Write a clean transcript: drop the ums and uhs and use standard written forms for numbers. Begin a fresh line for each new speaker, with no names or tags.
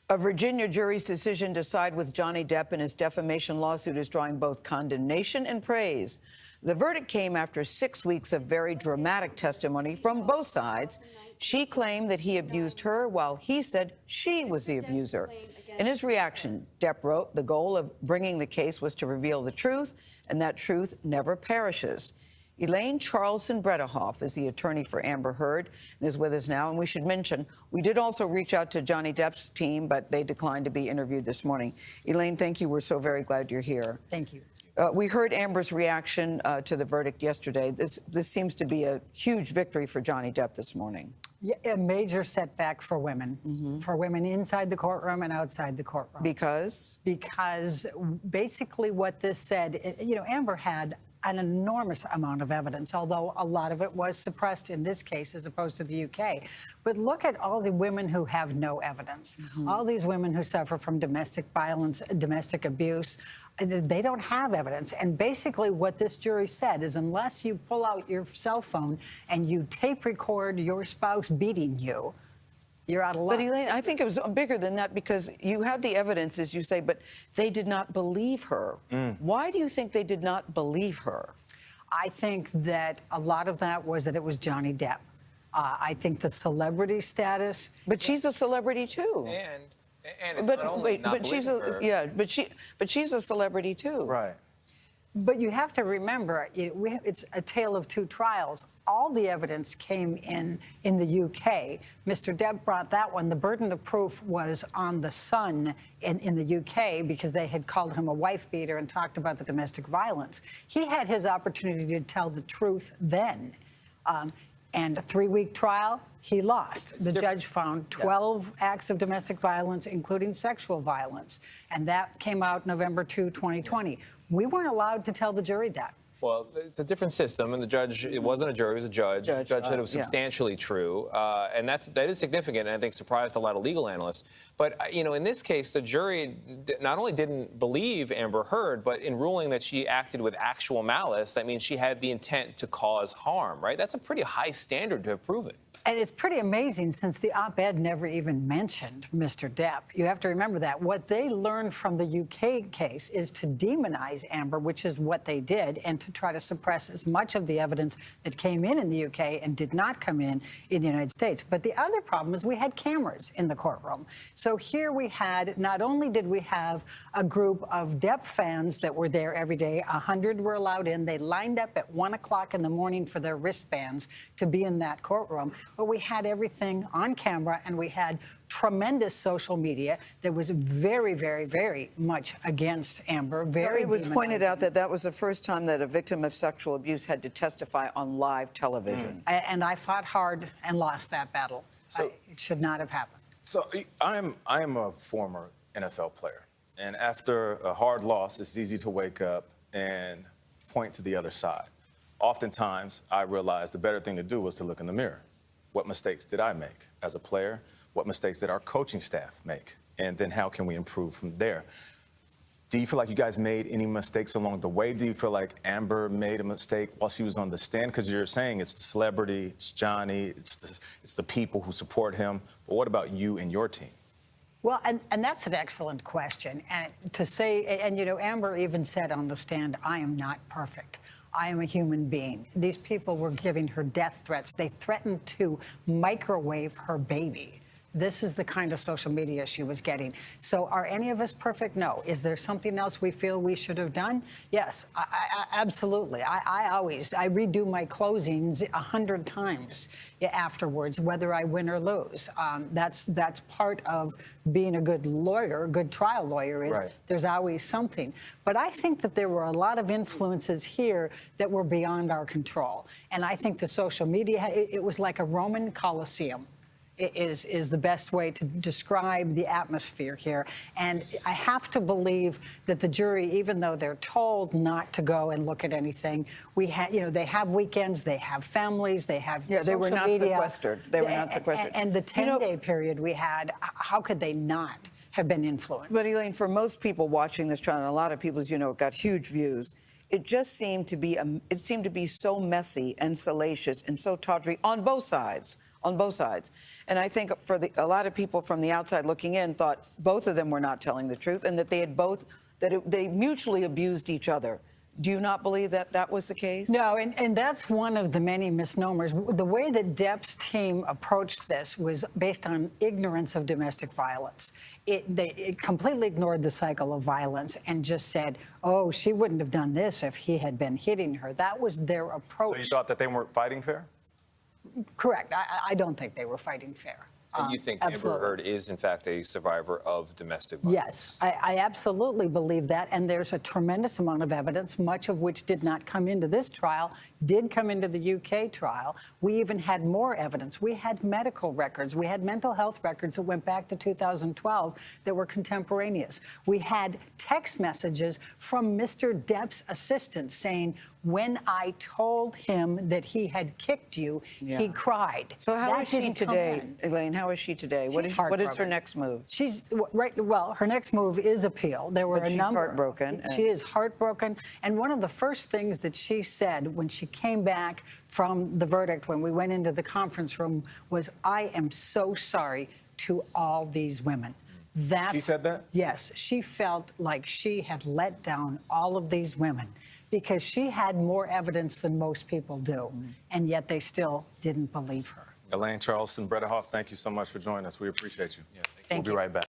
A Virginia jury's decision to side with Johnny Depp in his defamation lawsuit is drawing both condemnation and praise. The verdict came after 6 weeks of very dramatic testimony from both sides. She claimed that he abused her, while he said she was the abuser. In his reaction, Depp wrote, "The goal of bringing the case was to reveal the truth, and that truth never perishes." Elaine Charlson-Bredehoff is the attorney for Amber Heard and is with us now. And we should mention, we did also reach out to Johnny Depp's team, but they declined to be interviewed this morning. Elaine, thank you. We're so very glad you're here.
Thank you.
We heard Amber's reaction to the verdict yesterday. This seems to be a huge victory for Johnny Depp this morning.
Yeah, a major setback for women, for women inside the courtroom and outside the courtroom.
Because?
Because basically what this said, you know, Amber had an enormous amount of evidence, although a lot of it was suppressed in this case as opposed to the UK. But look at all the women who have no evidence. All these women who suffer from domestic violence, domestic abuse, they don't have evidence. And basically what this jury said is unless you pull out your cell phone and you tape record your spouse beating you, you're out of luck.
But Elaine, I think it was bigger than that because you had the evidence, as you say, but they did not believe her. Why do you think they did not believe her?
I think that a lot of that was that it was Johnny Depp. I think the celebrity status.
But she's a celebrity too.
And it's not only not
she's
her.
but she's a celebrity too.
Right.
But you have to remember, it's a tale of two trials. All the evidence came in the UK. Mr. Depp brought that one. The burden of proof was on the son in the UK because they had called him a wife beater and talked about the domestic violence. He had his opportunity to tell the truth then. And a 3-week trial, he lost. The judge found 12 acts of domestic violence, including sexual violence. And that came out November 2, 2020. We weren't allowed to tell the jury that.
Well, it's a different system, and the judge, it wasn't a jury, it was a judge. The judge said it was substantially true, and that is significant, and I think surprised a lot of legal analysts. But, you know, in this case, the jury not only didn't believe Amber Heard, but in ruling that she acted with actual malice, that means she had the intent to cause harm, right? That's a pretty high standard to have proven.
And it's pretty amazing since the op-ed never even mentioned Mr. Depp. You have to remember that. What they learned from the UK case is to demonize Amber, which is what they did, and to try to suppress as much of the evidence that came in the UK and did not come in the United States. But the other problem is we had cameras in the courtroom. So here we had, not only did we have a group of Depp fans that were there every day, 100 were allowed in. They lined up at 1 o'clock in the morning for their wristbands to be in that courtroom. But we had everything on camera, and we had tremendous social media that was very, very, very much against Amber.
It was pointed out that that was the first time that a victim of sexual abuse had to testify on live television.
And I fought hard and lost that battle. So, it should not have happened.
So I am a former NFL player, and after a hard loss, it's easy to wake up and point to the other side. Oftentimes, I realized the better thing to do was to look in the mirror. What mistakes did I make as a player? What mistakes did our coaching staff make? And then how can we improve from there? Do you feel like you guys made any mistakes along the way? Do you feel like Amber made a mistake while she was on the stand? Because you're saying it's the celebrity, it's Johnny, it's the people who support him. But what about you and your team?
Well, and that's an excellent question. And to say, and you know, Amber even said on the stand, I am not perfect. I am a human being. These people were giving her death threats. They threatened to microwave her baby. This is the kind of social media she was getting. So are any of us perfect? No. Is there something else we feel we should have done? Yes, absolutely. I redo my closings 100 times afterwards, whether I win or lose. That's part of being a good lawyer, a good trial lawyer, is there's always something. But I think that there were a lot of influences here that were beyond our control. And I think the social media, it was like a Roman Colosseum. Is the best way to describe the atmosphere here. And I have to believe that the jury, even though they're told not to go and look at anything, they have weekends, they have families, they have social
they were not
media.
Sequestered. They were not sequestered.
And the 10-day period we had, how could they not have been influenced?
But Elaine, for most people watching this trial, and a lot of people, as you know, got huge views, it just seemed to be so messy and salacious and so tawdry on both sides. on both sides. And I think a lot of people from the outside looking in thought both of them were not telling the truth and that they mutually abused each other. Do you not believe that that was the case?
No, and that's one of the many misnomers. The way that Depp's team approached this was based on ignorance of domestic violence. It completely ignored the cycle of violence and just said, oh, she wouldn't have done this if he had been hitting her. That was their approach.
So you thought that they weren't fighting fair?
Correct. I don't think they were fighting fair.
And you think
Absolutely.
Amber Heard is, in fact, a survivor of domestic violence?
Yes, I absolutely believe that. And there's a tremendous amount of evidence, much of which did not come into this trial, did come into the UK trial. We even had more evidence. We had medical records. We had mental health records that went back to 2012 that were contemporaneous. We had text messages from Mr. Depp's assistant saying, when I told him that he had kicked you, he cried.
So how is she today, Elaine? How is she today? What is her next move?
She's right. Well, her next move is appeal. There were
But she's heartbroken.
She is heartbroken. And one of the first things that she said when she came back from the verdict, when we went into the conference room, was, I am so sorry to all these women.
She said that?
Yes. She felt like she had let down all of these women because she had more evidence than most people do, and yet they still didn't believe her.
Elaine Charleston, Bretta Hoff, thank you so much for joining us. We appreciate you.
Thank
We'll be right back.